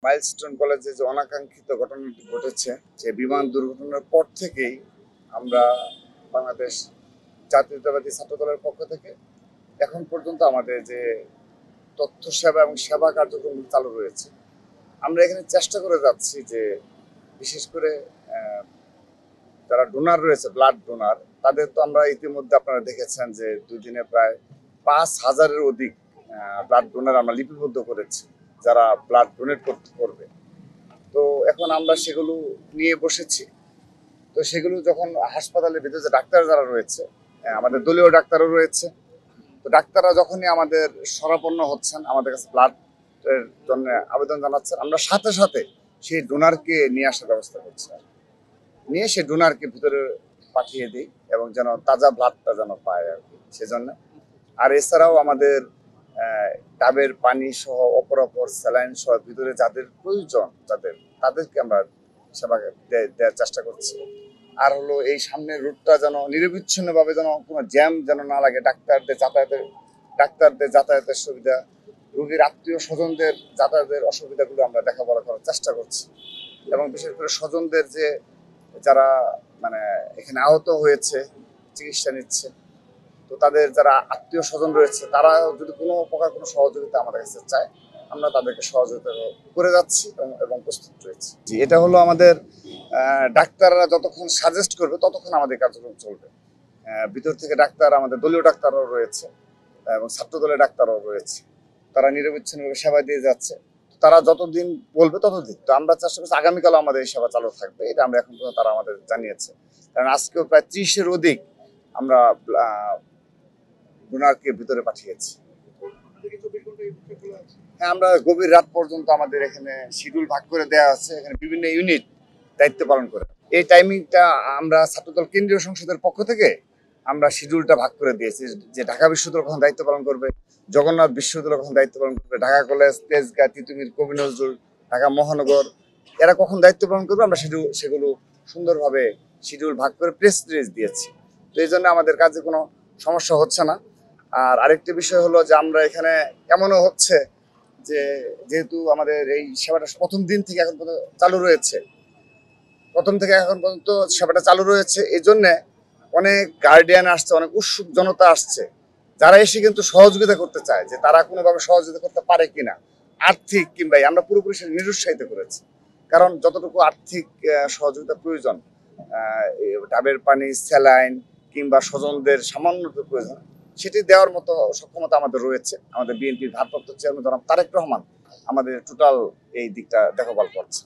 Milestone কলেজে যে অনাকাঙ্ক্ষিত ঘটনাটি ঘটেছে, যে বিমান দুর্ঘটনার পর থেকেই আমরা বাংলাদেশ জাতীয়তাবাদী ছাত্র দলের পক্ষ থেকে এখন পর্যন্ত আমাদের যে তথ্য সেবা এবং সেবা কার্যক্রম চালু রয়েছে, আমরা এখানে চেষ্টা করে যাচ্ছি যে বিশেষ করে যারা ডোনার রয়েছে, ব্লাড ডোনার, তাদের তো আমরা ইতিমধ্যে আপনারা দেখেছেন যে 2 দিনে প্রায় 5,000-এর অধিক ব্লাড ডোনার আমরা লিপিবদ্ধ করেছি যারা ব্লাড ডোনেট করবে। তো এখন আমরা সেগুলো নিয়ে বসেছি। তো সেগুলো যখন হাসপাতালের ভিতরে যে ডাক্তার যারা রয়েছে, আমাদের দলীয় ডাক্তারও রয়েছে, তো ডাক্তাররা যখনই আমাদের শরণাপন্ন হচ্ছেন, আমাদের কাছে ব্লাডের জন্য আবেদন জানাচ্ছেন, আমরা সাথে সাথে সেই ডোনারকে নিয়ে আসার ব্যবস্থা করছি, নিয়ে সেই ডোনারকে ভিতরে পাঠিয়ে দিই এবং যেন তাজা ব্লাডটা যেন পায় আর কি, সেজন্য। আর এছাড়াও আমাদের ডাবের পানি সহ অপর স্যালাইন সহ ভিতরে যাদের প্রয়োজন, তাদেরকে আমরা সেবা দেওয়ার চেষ্টা করছি। আর হলো এই সামনের রুটটা যেন নিরবিচ্ছিন্নভাবে যেন কোনো জ্যাম যেন না লাগে, ডাক্তারদের যাতায়াতের সুবিধা, রোগীর আত্মীয় স্বজনদের যাতায়াতের অসুবিধাগুলো আমরা দেখাশোনা করার চেষ্টা করছি। এবং বিশেষ করে স্বজনদের যারা মানে এখানে আহত হয়েছে, চিকিৎসা নিচ্ছে, তো তাদের যারা আত্মীয় স্বজন রয়েছে, তারা যদি কোনো প্রকার কোনো সহযোগিতা আমাদের কাছে চায়, আমরা তাদেরকে সহযোগিতা করে যাচ্ছি এবং প্রস্তুত রয়েছি। এটা হলো আমাদের ডাক্তাররা যতক্ষণ সাজেস্ট করবে ততক্ষণ আমাদের কার্যক্রম চলবে। ভিতর থেকে ডাক্তার, আমাদের দলীয় ডাক্তারও রয়েছে এবং ছাত্র দলের ডাক্তারও রয়েছে, তারা নিরবিচ্ছিন্নভাবে সেবা দিয়ে যাচ্ছে। তারা যতদিন বলবে ততদিন, তো আমরা চেষ্টা করছি আগামীকালও আমাদের এই সেবা চালু থাকবে, এটা আমরা এখন পর্যন্ত তারা আমাদের জানিয়েছে। কারণ আজকেও প্রায় 30-এর অধিক আমরা ডোনারকে ভিতরে পাঠিয়েছি। হ্যাঁ, আমরা গভীর রাত পর্যন্ত আমাদের এখানে শিডিউল ভাগ করে দেওয়া আছে, এখানে বিভিন্ন ইউনিট দায়িত্ব পালন করে। এই টাইমিংটা আমরা ছাত্রদল কেন্দ্রীয় সংসদের পক্ষ থেকে আমরা শিডিউলটা ভাগ করে দিয়েছি, যে ঢাকা বিশ্ববিদ্যালয় কখন দায়িত্ব পালন করবে, জগন্নাথ বিশ্ববিদ্যালয় কখন দায়িত্ব পালন করবে, ঢাকা কলেজ, তেজগাঁ, তিতুমির, কবি নজরুল, ঢাকা মহানগর, এরা কখন দায়িত্ব পালন করবে, আমরা সেগুলো সুন্দরভাবে শিডিউল ভাগ করে প্রেস রিলিজ দিয়েছি। তো এই জন্য আমাদের কাজে কোনো সমস্যা হচ্ছে না। আর আরেকটি বিষয় হলো যে আমরা এখানে এমনও হচ্ছে যে যেহেতু আমাদের এই সেবাটা প্রথম দিন থেকে এখন পর্যন্ত চালু রয়েছে, এই জন্যে অনেক গার্ডিয়ান আসছে, অনেক উৎসুক জনতা আসছে, যারা এসে কিন্তু সহযোগিতা করতে চায়, যে তারা কোনোভাবে সহযোগিতা করতে পারে কিনা, আর্থিক কিংবা আমরা পুরোপুরি সেটা নিরুৎসাহিত করেছি। কারণ যতটুকু আর্থিক সহযোগিতা প্রয়োজন, ডাবের পানি, স্যালাইন কিংবা স্বজনদের সামান্য প্রয়োজন, সেটি দেওয়ার মতো সক্ষমতা আমাদের রয়েছে। আমাদের বিএনপির ভারপ্রাপ্ত চেয়ারম্যান জনাব তারেক রহমান আমাদের টোটাল এই দিকটা দেখভাল করছে।